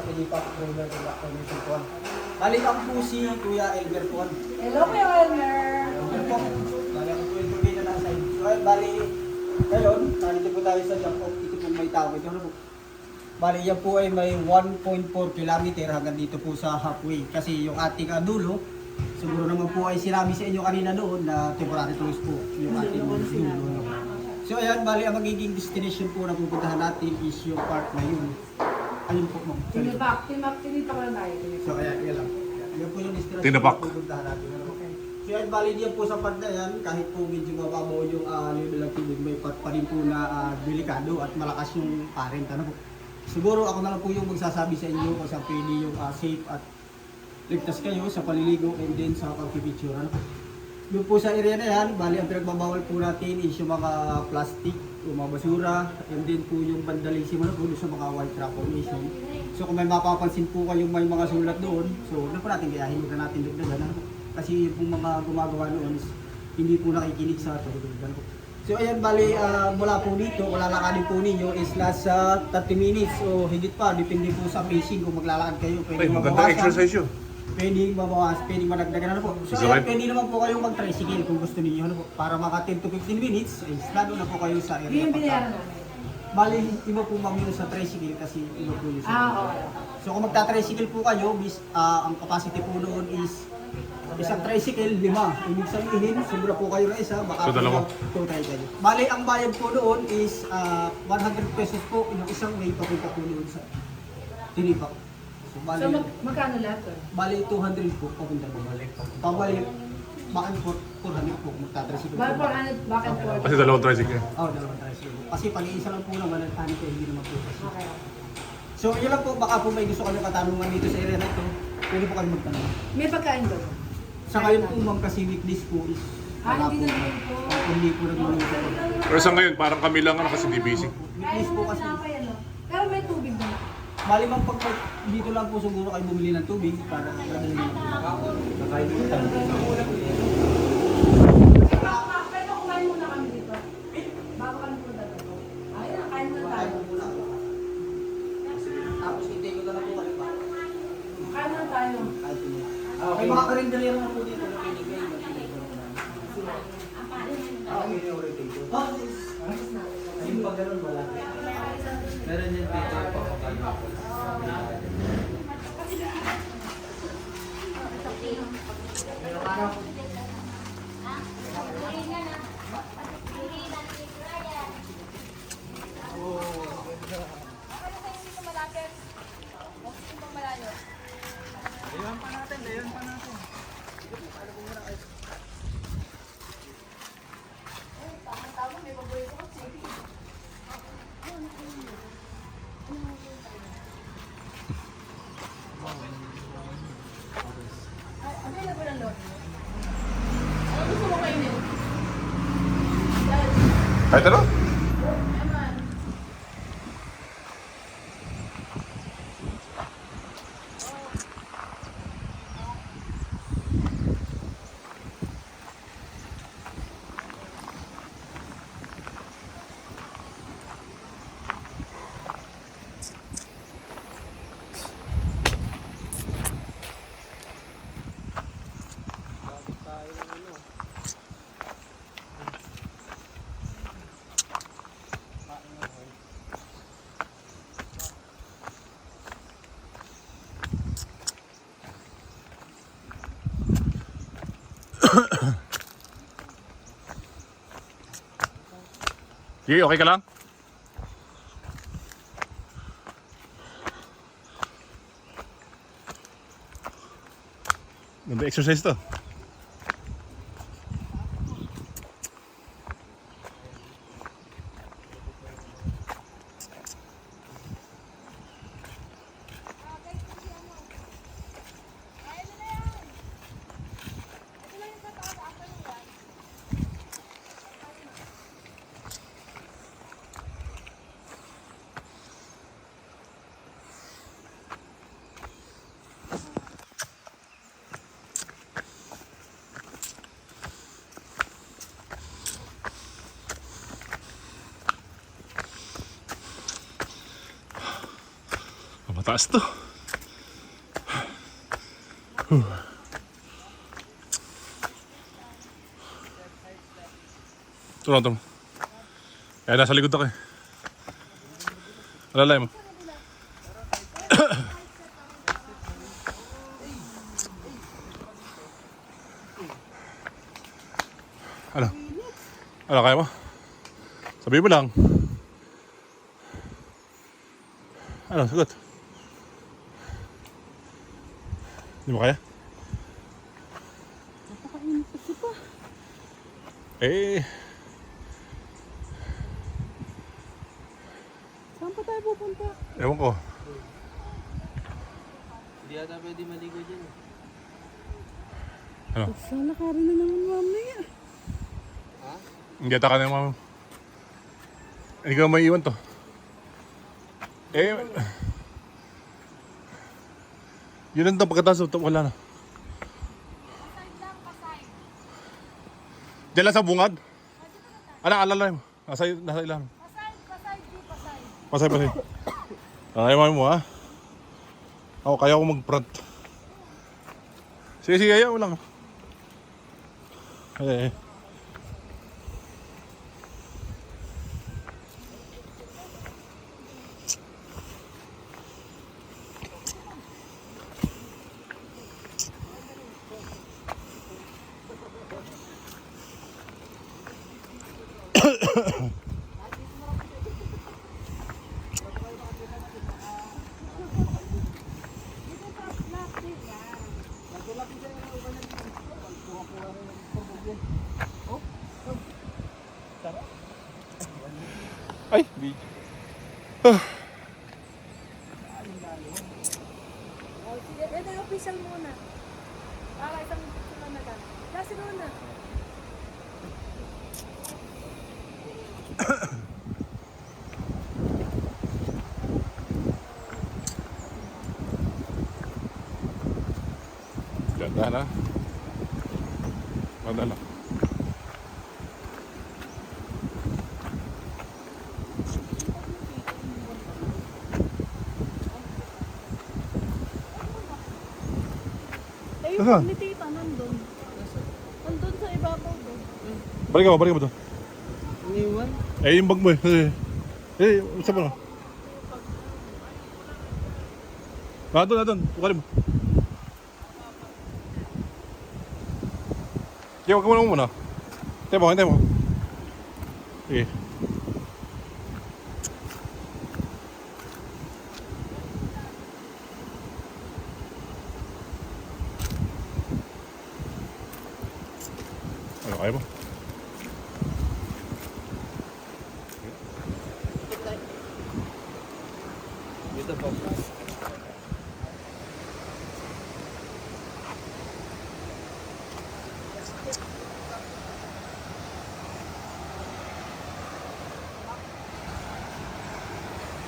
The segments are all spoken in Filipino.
Pilipat Roller ng Community po. Bali ako po si Kuya Elmer po. Hello, Kuya Elmer. Elmer po. Bali ako po yung tuloy na nasa side. So bali, ngayon, nandito po tayo sa Jump Off. Ito po may tawag. Ano po? Bali yan po ay may 1.4 kilometer hanggang dito po sa halfway. Kasi yung ating dulo, siguro naman po ay sinabi sa inyo kanina noon na temporary close po yung ating dulo. So ayan, bali ang magiging destination po na pupuntahan natin is yung part na yun. Ayun po ma'am. Tinipak ko na tayo. So ayan, yan lang. Yan po yung destination Tinapak. na pupuntahan natin. So ayan, bali diyan po sa part na yan, kahit po medyo mababaw yung level ng tubig, may part pa rin po na delikado at malakas yung current. Ano po? Siguro ako na lang po yung magsasabi sa inyo kung saan pwede yung safe at ligtas kayo sa paliligo and then sa pagpipicture. Ano? Doon po sa area na yan, bali ang pinagbabawal po natin is yung mga plastic, yung mga basura, and then po yung vandalism ano po sa mga white rock formation. So kung may mapapansin po kayong may mga sulat doon, so na po natin gayahin, huwag na natin dagdagan. Ano? Kasi yung mga gumagawa noon is hindi po nakikinig sa tubig. Ano? So ayan, bali mula po dito, kung lalakarin po ninyo is nasa 30 minutes o higit pa, depende po sa pacing kung maglalakad kayo. Ay, maganda exercise yun. Pwedeng mabawas, pwedeng madagdagan ano po. So ayan, pwede naman po kayong mag-tricycle kung gusto niyo ano po. Para maka 10 to 15 minutes, is lalo na po kayo sa area. Yung binayaran namin. Bali, iba po ma'am yun sa tricycle kasi iba po yun sa Okay. So kung magta-tricycle po kayo, ang capacity po noon is isang tricycle, 5. Ibig sabihin, sobra po kayo na isa, baka So, dalawa. total kayo. Bali, ang bayad po doon is 100 pesos po, yung isang way papunta po doon sa Tinipak. So, bali, So, magkano lahat to? bali 200 po papunta po. Pabalik, bakit 400 po magta-tricycle. Bali 400, bakit 400? Kasi dalawang tricycle. Oo, dalawang tricycle. Kasi pag-iisa lang po naman, ang tani ko, hindi naman po kasi. Okay. So, yun lang po, baka po may gusto kayo katanungan dito sa area na ito, pwede po kayo magtanong. May pagkain ba? Sa ngayon po ma'am kasi weekdays po is wala Hindi po. na naman po. Hindi po nagluluto. Pero sa ngayon, parang kami lang kasi di busy. Weekdays po kasi. Pero may tubig na. Bali ma'am pag dito lang po siguro kayo bumili ng tubig para dadalhin lang po. Kakain po tayo. Pero kumain muna kami dito. Bago kami punta dito. Ayun, kain muna tayo. Kain po muna. Tapos hindi ko na lang po kayo pa. Kain muna tayo. Kain po muna. May mga karinderya naman po dito na pwede kayo. Okay, orientation. Ayun pa ganun wala. Meron yan dito pa Available ang load. Ano gusto mo kainin? Kahit ano? Eman. Sige, okay ka lang? Ganda exercise to. Mataas to. Ito. Kaya nasa likod ako eh. Alalay mo. Ano? Ano, kaya mo? Sabihin mo lang. Ano, sagot? Hindi mo kaya? Napakainit kasi pa. Eh, Saan pa tayo pupunta? ewan ko. Hindi ata pwede maligo dyan. Ano? Sana ka rin na naman mamaya. Hindi ata ka na yung mama. Hindi ka may iwan to. Eh, yun lang daw pagkataas. Wala na. Diyan lang sa bungad? Ano, alalay mo. Nasa ilan. Pasay. Ay, mami mo ha. Ako, kaya ako mag-front. Sige, ayaw lang. Eh. Ay, video. Sige, ito yung official muna. Para isang sila na lang. Kasi muna. Ganda na. Madala. Eh, yung ni tita nandun. Nandun sa ibabaw doon. Balik mo doon. Iniwan? Eh, yung bag mo eh. Saan mo na? Doon. Bukalin mo. Sige, wag mo muna. Hintay mo. Sige. Ano, kaya mo? Dito po.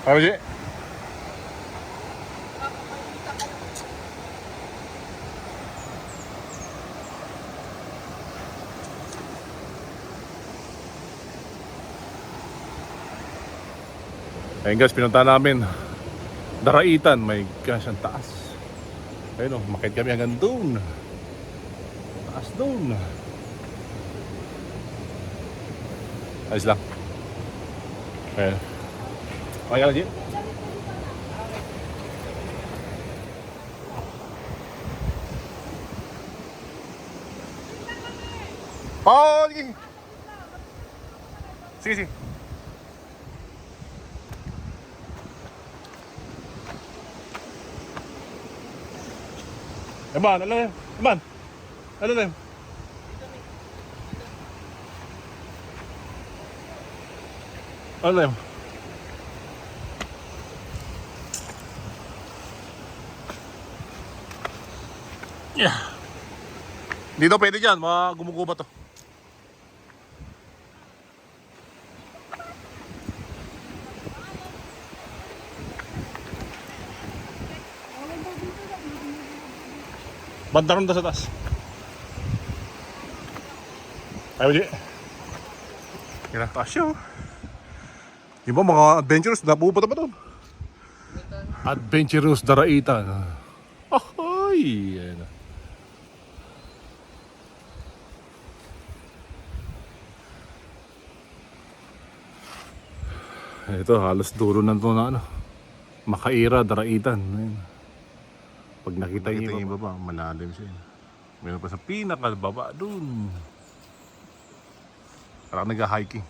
Kaya mo, G? Ayun guys, pinunta namin Daraitan, may gosh, ang taas. Ayun o, makit kami hanggang doon. Taas doon. Ayos lang. Ayun. Okay ka na, G? Oh, sige. Sige. Eman, ano yun? Eman, ano yun? Ano yun? Yeah. Dito pwede dyan, mga gumuguba to. Banda ron sa taas. Ayaw, Di. Yan ang taas yun. Yung ba mga adventurous, napupunta pa doon. Adventurous Daraitan. Ahoy! Ayan na. Ito, halos dulo na ito na ano. Makaira, Daraitan. Ayun. Pag nakita niyo yung baba, malalim siya. Meron pa sa pinakababa dun. Parang nag-hiking.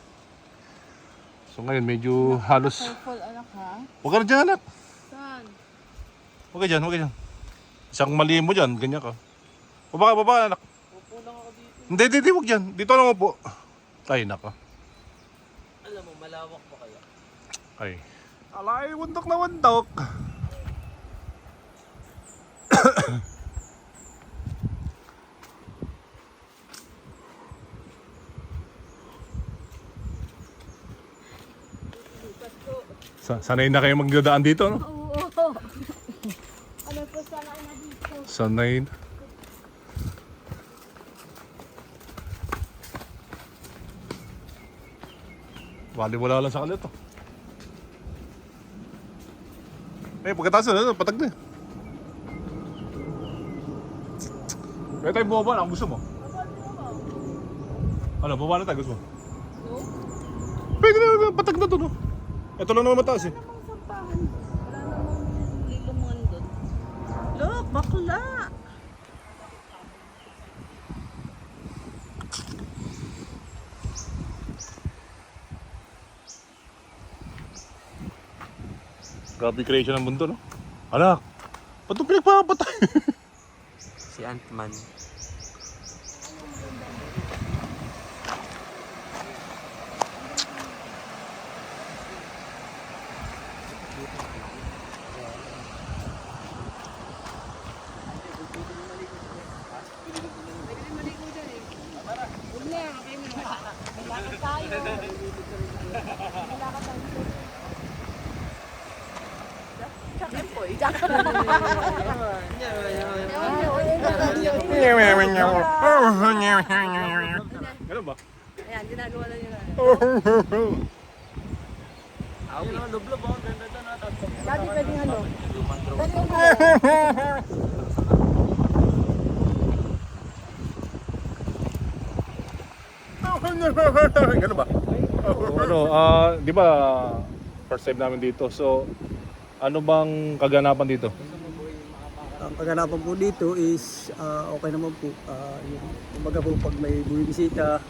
So ngayon medyo halos... Careful, anak ha? Huwag ka na dyan, anak. Saan? Huwag ka dyan, huwag ka dyan. Isang mali mo dyan, ganyan ka. Baba ka, baba anak. Upo lang ako dito. Hindi, huwag dyan. Dito lang po. Ay, naka. Alam mo, malawak pa kaya? Ay. Alay, wundok na wundok. Sanay na kayo magdadaan dito, no? Oo. Ano po sana na dito? Sanay na. Bali wala lang sa kanila to. Pagkataas na, patag na. Kaya tayo bumaba na, ang gusto mo. Ano, bumaba na tayo, gusto mo? No? Pwede na, patag na to, no? Ito lang naman mataas eh. Namang sampahan. Wala namang lilumungan doon. Look, bakla! Grabe creation ng mundo, no? Anak, ba't ito pinagpapatay? Si Ant-Man. Ganun ba? Ayan, ginagawa na nila. Ako, lublob ako. Ganda doon. Dati pwedeng ano? Ganun ba? Ano, di ba first time namin dito. So, ano bang kaganapan dito? Ang kaganapan po dito is okay naman po. Kumbaga po pag may bumibisita,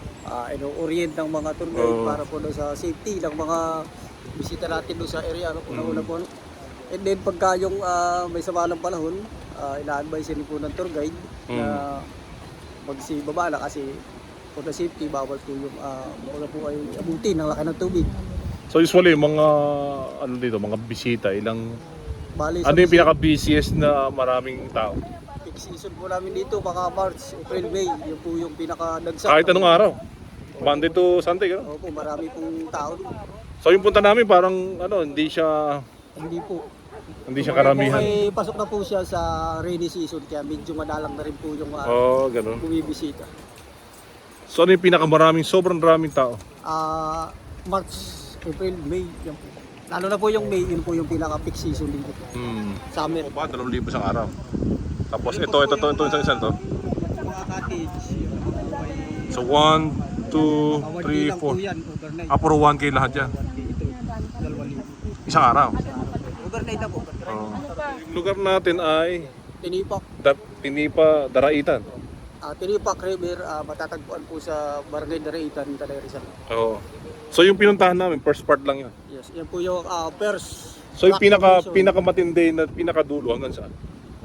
ino-orient ng mga tour guide Oo. para po doon sa safety ng mga bisita natin doon sa area. Una-una po. Ano. And then pagka yung may sama ng panahon, ina-advise rin po ng tour guide na magsibaba na kasi for the safety, bawal po yung kumbaga po ay abutin ng laki ng tubig. So usually, mga ano dito, mga bisita, ilang... Bali, sa Ano yung pinaka-busiest na maraming tao? peak season po namin dito, baka March, April, May, yun po yung pinaka-dagsak. Kahit anong araw. Monday to Sunday, gano'n? Opo, marami pong tao doon. So yung punta namin parang ano, hindi siya karamihan. May pasok na po siya sa rainy season kaya medyo madalang na rin po yung Oh, gano'n. bumibisita. So ano yung pinakamaraming, sobrang raming tao? March, April, May, yan po. Lalo na po yung May, yun po yung pinaka-peak season dito. Summer. O ba, 2,000 isang araw. Tapos ito, isa to. Mga cottage, So 1, 2, 3, 4. yan, overnight. Puro 1K lahat yan. 1K ito, 2,000. Isang araw. Overnight na po. Oh. Yung lugar natin ay Tinipak. Pinipa, Daraitan. Tinipak River, matatagpuan po sa Barangay Daraitan, Tanay Rizal. Oo. So yung pinuntahan namin, first part lang yun. Yes, yan po yung first. So yung rock formation. pinakamatindi na pinakadulo hanggang saan?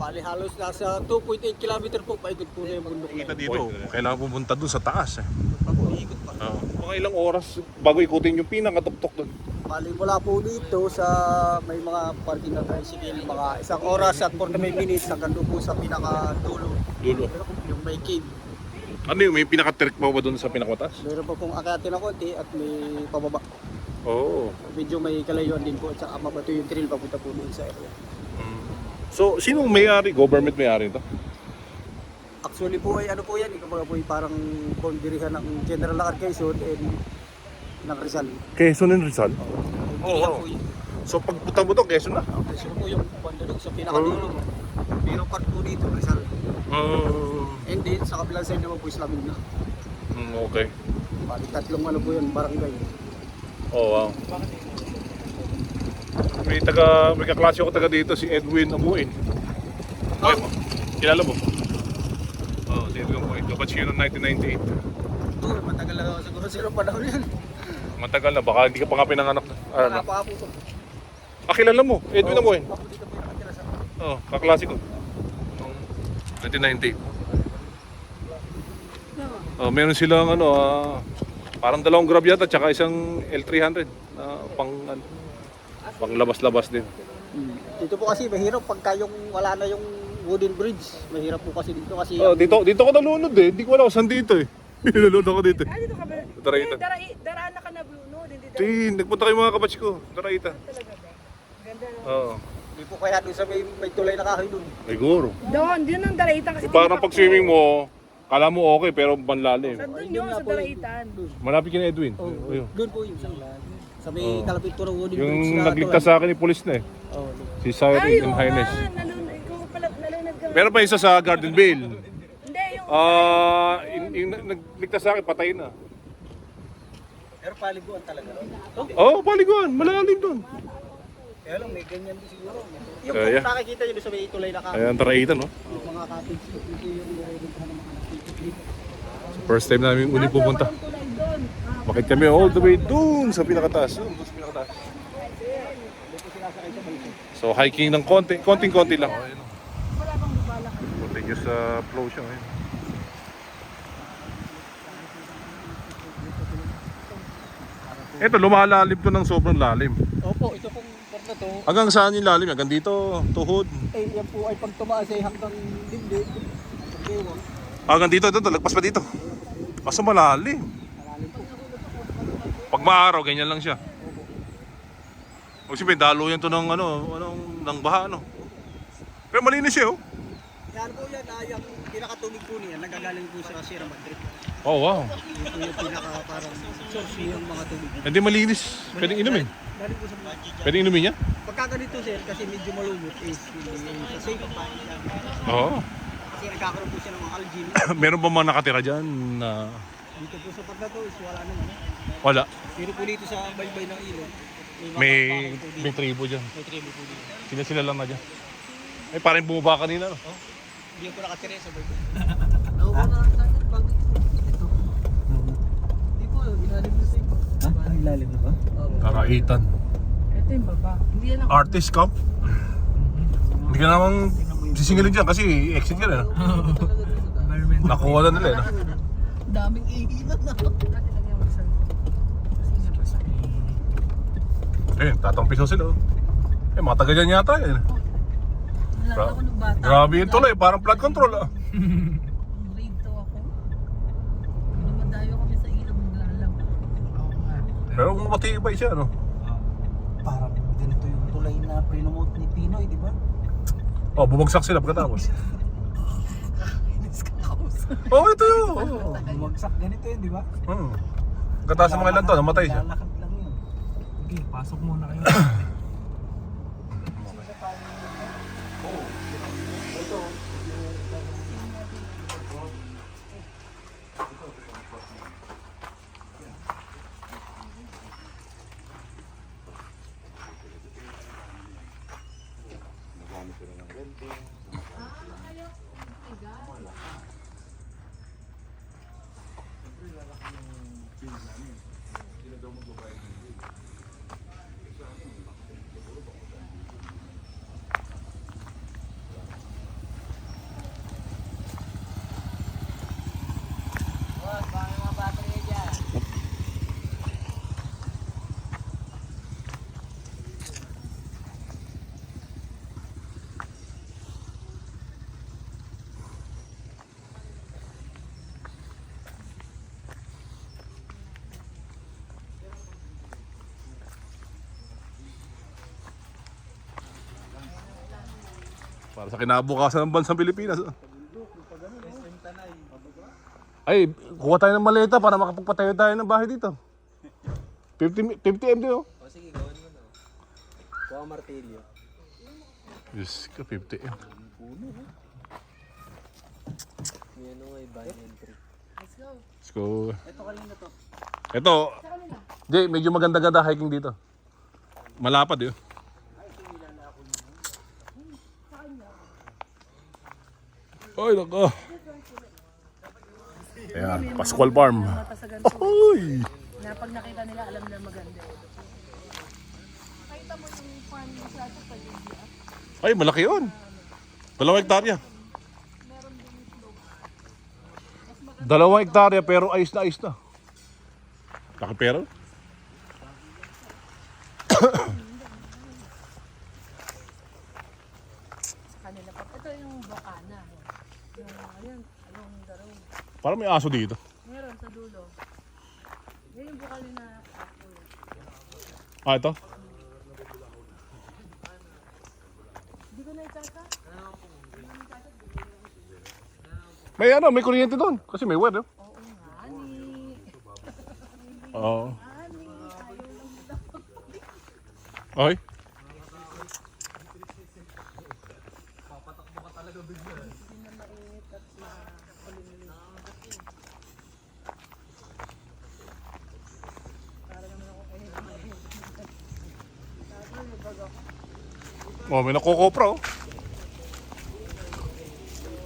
Bali halos nasa 2.8 km po, paikot po na yung bundok. Kita dito, kailangan pumunta dun sa taas eh. Ako, ikot pa. Mga ilang oras bago ikutin yung pinakatuktok dun. Bali mula po dito sa may mga parking na tricycle, mga 1 oras at 45 minutes hanggang doon po sa pinakadulo. Dulo. Yung may cave. Ano yung may pinaka-trick pa ba dun sa pinakamataas? Meron po pong akatin na konti at may pababa. Oo. Medyo may kalayuan din po at saka mabato yung trail papunta po doon sa area. So, sinong may-ari? Government may-ari ito? Actually po ay ano po yan, kumbaga po ay parang boundarihan ng General Lacar Quezon and ng Rizal. Quezon and Rizal? Boundarihan po yun. So, pagpunta mo to, Quezon na? Quezon po yung bandulog sa pinakadulo. Pero part po dito, Rizal. And then sa kabilang side naman po Islaming na. Okay. Bali tatlong ano po yun, barangay. Oh, wow. may kaklase ko taga dito, si Edwin Amuin. Okay mo? Kilala mo? Oo, si Edwin Amuin. Kabatch yun noong 1998. Matagal na siguro sila panahon yan. Matagal na, baka hindi ka pa nga pinanganak. Napaka po. Kilala mo? Edwin Amuin. Ako dito po yung nakatira sa... Oo, kaklase ko. Noong 1998. Meron silang parang dalawang grab yata tsaka isang L300 na pang labas-labas din. Dito po kasi mahirap pagka yung wala na yung wooden bridge. Mahirap po kasi dito kasi... Dito ko nalunod eh. Hindi ko alam kung saan dito eh. Nalunod ako dito. Dito ka ba? Daraitan. Daraan na ka na blue, no? Hindi Nagpunta kayo mga kabatch ko. Daraitan. talaga ba? Ganda no? Oo. Hindi po kaya doon sa may tulay na kahoy doon. Siguro. Doon, din ang Daraitan kasi. Parang pag swimming mo, kala mo okay pero banlalim. Doon yun, sa Daraitan. Malapit kina Edwin. Oh, Ayun. doon po yung isang sa may Oo. kalapit po ng wooden bridge Yung na nagligtas sa akin ni police na eh. Oh, Si Siren in Highness. Ikaw pala, nalunod ka. Meron pa isa sa Garden Vale. Hindi, yung... Yung nagligtas sa akin, patay na. pero paliguan talaga. Oo, paliguan. Malalim doon. Kaya lang may ganyan din siguro. Yung Kaya. kung nakikita nyo doon sa may tulay na kahoy. Ayan, Daraitan no. Yung mga cottage dito yung nire-rentahan ng mga nakikita. First time namin uli pupunta. Walang tulay doon. Bakit kami all the way doon sa pinakataas. Doon sa pinakataas. So hiking ng konting-konti lang. Wala bang bubala ka? Continuous flow siya ngayon. Ito, lumalalim to ng sobrang lalim. Opo, ito pong part na to. Hanggang saan yung lalim? Hanggang dito, tuhod. Eh, yan po ay pag tumaas ay hanggang dibdib. Pagkewang. Hanggang dito, ito, lagpas pa dito. Kaso malalim. Pag maaraw, ganyan lang siya. O siyempre, daluyan to ng ng baha, Pero malinis siya, oh. Yan po yan, yung pinakatubig po niya, nagagaling po sa Sierra Madre. Oh, wow. Ito yung pinaka parang source yung mga tubig. Hindi malinis. Pwedeng inumin. Galing po sa mga. Pwedeng inumin niya? Pagka ganito sir, kasi medyo malumot is sa safe pa. Oo. Kasi nagkakaroon po siya ng mga algae. Meron ba mga nakatira dyan na Dito po sa part na to is wala naman. wala? Pero po dito sa baybay ng ilog, May mga bahay po dito. may tribo dyan. May tribo po dito. Sila lang na dyan. Ay, parang bumaba kanina, no? Hindi po nakatira sa baybay. Nakuha na lang tayo pag ito. Hindi po, ilalim na sa'yo. Ha? Ilalim na ba? Daraitan. Ito yung baba. Hindi yan ang... Artist camp? Hindi ka naman sisingilin dyan kasi exit ka na. Nakuha na nila, no? Daming ihilat na. Ate, lagyan mo sa... Kasi nga pa sa... Eh, tatampiso sila, oh. Eh, mga taga dyan yata, eh. Nalala ko nung bata. Grabe yung tuloy, parang flood control, ah. Grade 2 ako. Dumadayo kami sa ilog maglalaba. Pero kung matibay siya, no? Parang ganito yung tulay na prinomote ni Pinoy, di ba? Oh, bumagsak sila pagkatapos. Oh, ito yun. Oh. Bumagsak ganito yun, di ba? Pagkataas sa mga ilan to, namatay siya. Lalakad lang yun. Okay, pasok muna kayo. Para sa kinabukasan ng bansang Pilipinas. Ay, kuha tayo ng maleta para makapagpatayo tayo ng bahay dito. 50 MD, oh. O sige, gawin mo na. Kuha martilyo. Yes, ka 50 M. Yan o nga, buy entry. Let's go. Ito kanina to. Ito, di, medyo maganda-ganda hiking dito. Malapad, yun. Ay, nako. Ayan, Pascual Farm. Mata sa ganito. Uy! Na pag nakita nila, alam na maganda. Ay, malaki yun. 2 hektarya. 2 hektarya pero ayos na ayos na. Laki pero. Sa kanila pa. Ito yung Bocana. Yung, ayun, along the road. Parang may aso dito. Meron sa dulo. Yan yung bukal na apple. Ah, ito? Hindi ko na itaka. May ano, may kuryente doon. Kasi may wire. Oo nga, ni. Oo. Ani, ayaw lang daw. Okay. Hindi na mainit at makulimlim. Para naman ako kayo na mainit. Sabi, may bago. Oh, may nakokopra oh.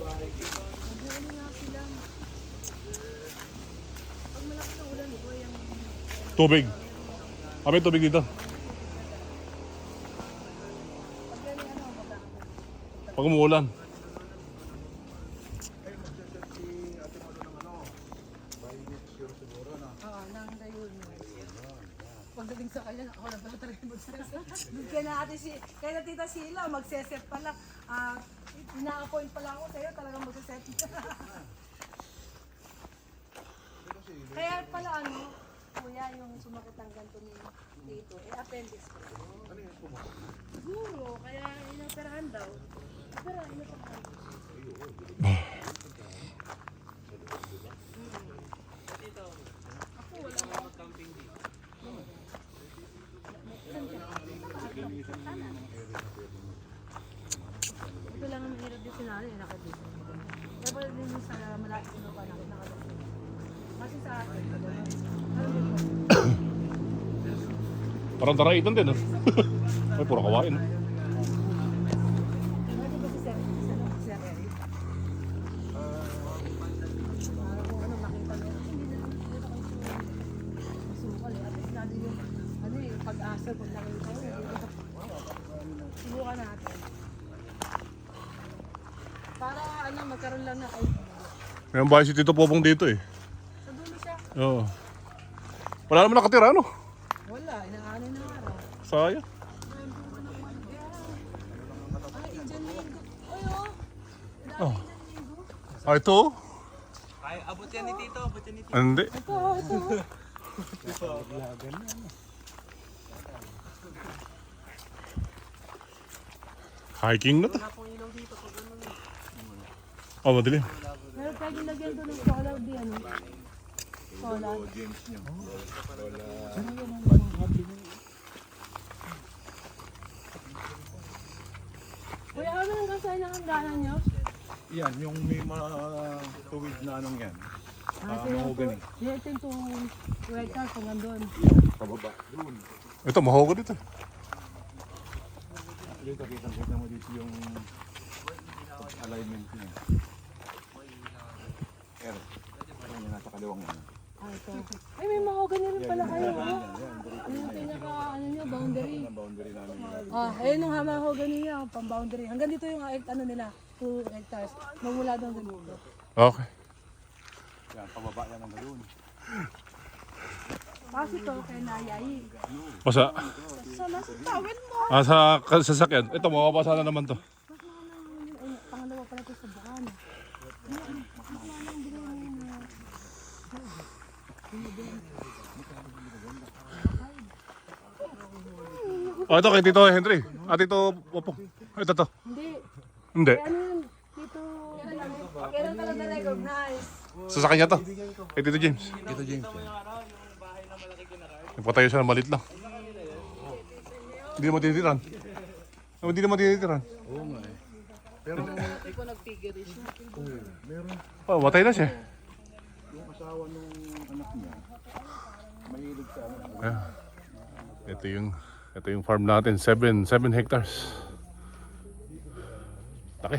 Mag-uuli nga sila. Pag malaki na ulan, ito yung Tubig. Ah, may tubig dito. pag yan yung ano, magkakaroon. Pag umuulan. Oo, nang gayon. Pagdating sa kanya, ako na pala talaga magseset. Kaya na ate kaya na tita Sheila, magseset pala. Ina-appoint pala ako sa'yo, talagang magseset. Kaya pala ano, kuya, yung sumakit ang ganito ni dito, appendix ko. Ano yung sumakit? Siguro, kaya inoperahan daw. Pero inoperahan. Ito lang ang hirap din sinali, nakadito. Kaya pala din sa malaki ko pa nakadito. Kasi sa akin, ano dito? Parang daraitan din oh. Ay, puro kawain. Kasi ba si Sir, Sir Eric? Para kung ano makita nila, hindi na dito kayo masukal eh. At least natin yung, ano eh, pag-asa pag nakita yun. Subukan natin. Para ano, magkaroon lang na kayo. May bahay si Tito Popong dito eh. Sa dulo siya. Oo. Wala naman nakatira ano? Wala, inaano na araw. Sayang. Ay, Indian Mango. Ay, oh. Oh. Indian Mango. Ah, ito oh. Ay, abot yan ni Tito, abot yan ni Tito. Hindi. Ito, ito. Hiking na to. Oh, madilim. Meron tayo ginagyan doon ng solar di ano. Solar. Kuya, ano ang kasay ng hangganan nyo? Yan, yung may mga tuwid na anong yan. Ito yung mahogany. ito yung weka kung nandun. Pababa. Doon. Ito, mahogany dito. Yung kakita mo dito yung alignment niya. Air. Ano yung nasa kaliwang yan. Ito. Ay, may mahogany rin pala kayo. Oh. Ano yung pinaka, ano nyo, boundary. Ang boundary namin. Ayun yung mahogany niya, pang boundary. Hanggang dito yung ano nila, 2 hectares. Magmula doon dito. Okay. Yan, pababa yan ang doon. Kasi to kay Nayayi. Masa, Sa nasa tawin mo. sa sasakyan. Ito, mababasa na naman to. Ay, pangalawa pala ito sa Bukana. Oh, ito kay Tito Henry. Ah, Tito Popong. Ito to. Hindi. Hindi. Ano yun? Dito. Kailan talaga recognize? Sa kanya to. Kay Tito James. Dito James yan. Nagpatayo siya ng malit lang. Hindi naman tinitiran. Hindi naman tinitiran. Oo nga eh. Pero meron Oh, matay na siya. yung asawa nung anak niya. Mahilig sa ano. Ayan. Ito yung farm natin, 7 hectares. Laki.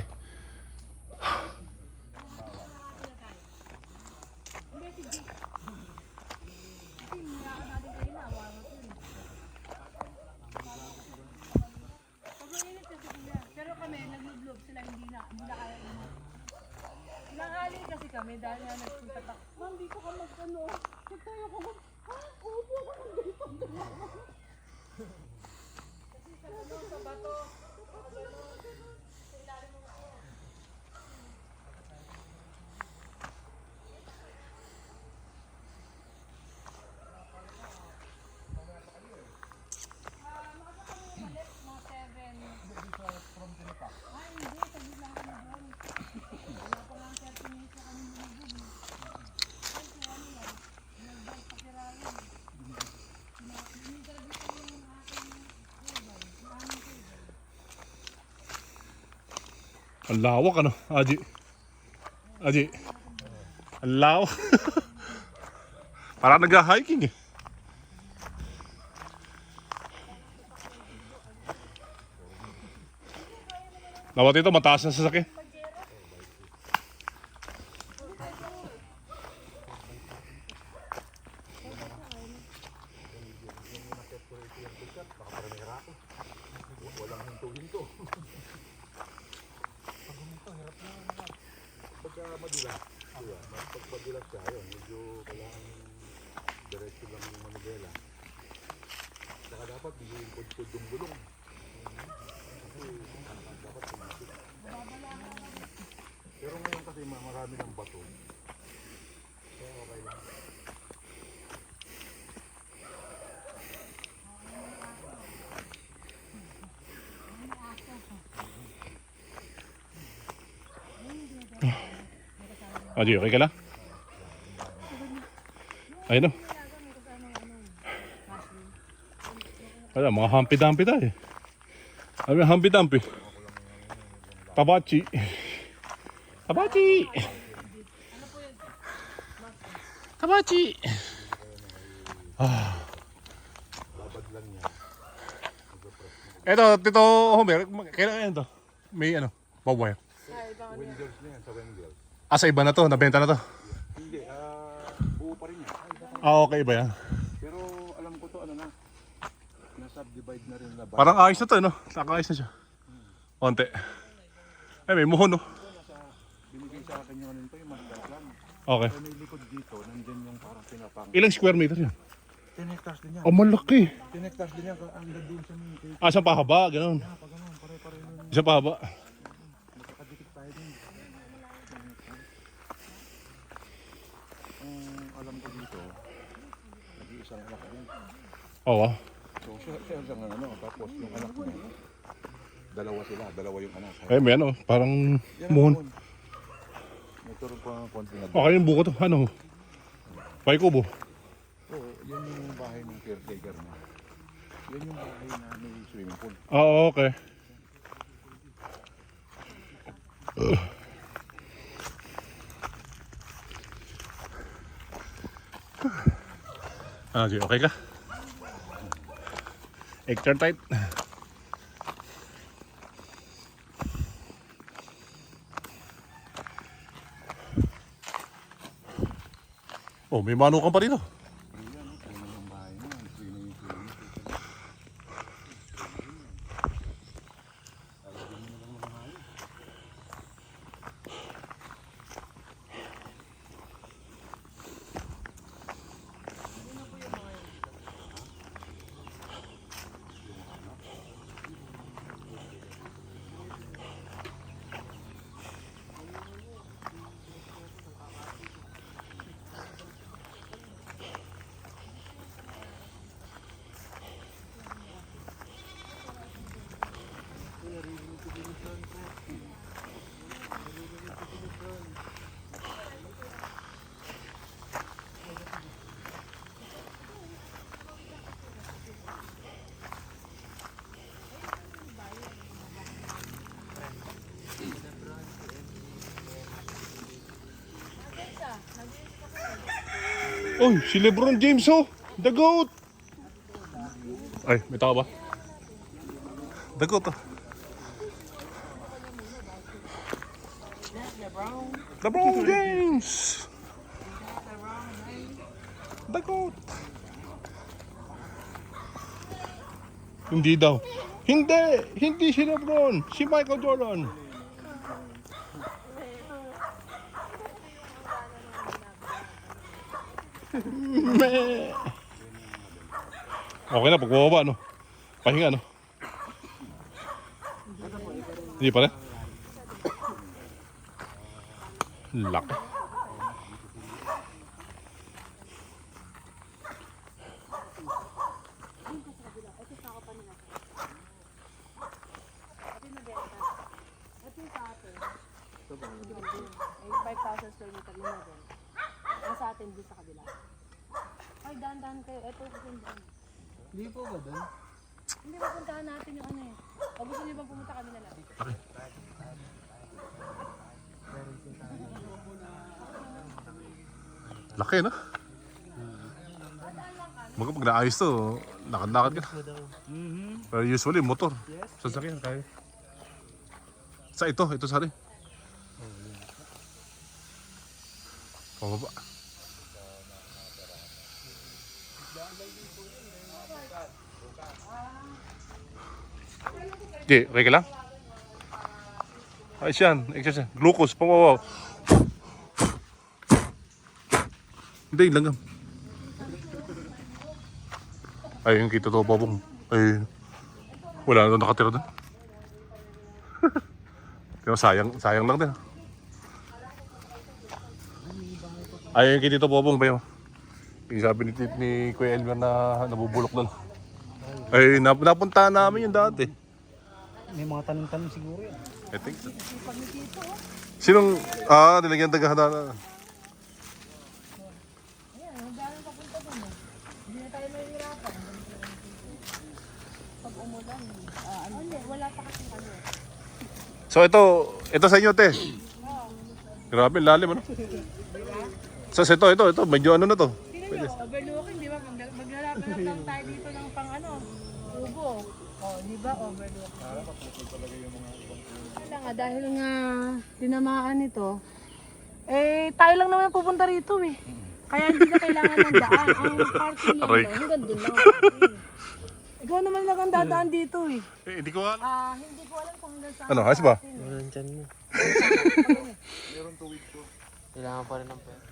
hindi na kaya ina. Nanghali kasi kami dahil nga nagpunta pa. Ma'am, dito ka mag-ano. Nagtayo ka mag... Ha? Upo ka ng ganito. Kasi sa ano, sa bato. Ang lawak ano, Aji. Aji. Ang lawak. Parang nag-hiking eh. Dapat ito, mataas na sasakyan. Pag madulas siya, yun, medyo kailangan diretso lang yung manibela. Saka dapat bigyan kod-kod yung gulong. Kasi dapat pumasok. Pero ngayon kasi marami ng bato. Kaya okay lang. Aji, okay ka lang? Ayun o. Wala, mga hampi-dampi tayo. Ano yung hampi-dampi? Tabachi. Tabachi! Tabachi! Ah. Eto, Tito Homer, kailan to? May ano, bawaya. Wendels na yan, sa Wendels. Ah, sa iba na to, nabenta na to. Hindi, buo pa rin yan. Ah, okay ba yan? Pero alam ko to, ano na, na-subdivide na rin na ba? Parang ayos na to, no? Nakaayos na siya. Konti. Eh, may muhon, no? Binigay sa akin yung ano nito, yung master plan. Okay. Pero may likod dito, nandyan yung parang pinapang. Ilang square meter yan? 10 hectares din yan. Oh, malaki. 10 hectares din yan, ang doon sa mga. Ah, isang pahaba, ganun. Pag ano, pare-pare yun. Isang pahaba. Nakakadikit tayo din. Ang alam ko dito, nag-iisang anak ko rin. Oo. So siya isang ano, tapos yung anak niya, dalawa sila, dalawa yung anak. Eh, may ano, parang Yan ang muhon. muhon. Nagkaroon pa ng konti na. Okay, yung buko to. Ano? Paikubo. Oo, yan yung bahay ng caretaker na. Yan yung bahay na may swimming pool. Ah, okay. Ah, sige, okay ka? Extra tight. Oh, may manukan pa rito. Pero yan, ano yung bahay niya, ang swimming pool. Oy, si Lebron James oh! The GOAT! Ay, may tao ba? The GOAT oh. LeBron James! The GOAT! Hindi daw. Hindi! Hindi si Lebron! Si Michael Jordan! Okay na, pagbababa, no? Pahinga, no? Hindi pa rin? Laki. Ito yung sa atin. Ay, 5,000 square meter yun na din. Ang sa atin din sa kabila. Ay, dahan-dahan kayo. Ito kasi yung daan. Hindi po ba doon? Hindi mapuntahan natin yung ano eh. O gusto niyo bang pumunta kami na lang? Laki, no? Pag naayos to, lakad-lakad ka. Pero usually, motor. Sasakyan, kaya. Sa ito sa rin. Pababa. Okay, okay ka lang? Ayos yan, exercise. Glucose, pamawaw. Hindi, langgam. Ay, yung kita to, babong. Ay, wala na doon nakatira doon. Pero sayang lang din. Ay, yung kita to, babong, bayo. Yung sabi ni Kuya Elmer na nabubulok doon. Ay, napuntahan namin yung dati. May mga tanong-tanong siguro yan. I think so. Sinong, nilagyan taga-hadana. Ayan, ang daan papunta doon eh. Hindi na tayo mahihirapan. Pag umulan, hindi, wala pa kasi ano. So ito sa inyo, te. Grabe, lalim, ano? So ito, medyo ano na to. Tingnan nyo, overlooking, di ba? Maglalapalap lang tayo dito ng pang ano, tubo. O, di ba, overlooking. Kaya nga, dahil nga tinamaan ito, eh, tayo lang naman ang pupunta rito eh. Kaya hindi na kailangan ng daan. Ang parking lang Aray. daw, hanggang doon lang ang parking. Ikaw naman lang ang dadaan dito eh. Hindi ko alam. Hindi ko alam kung hanggang saan. Ano, ayos ba? Walang dyan mo. Kailangan pa rin ng pera.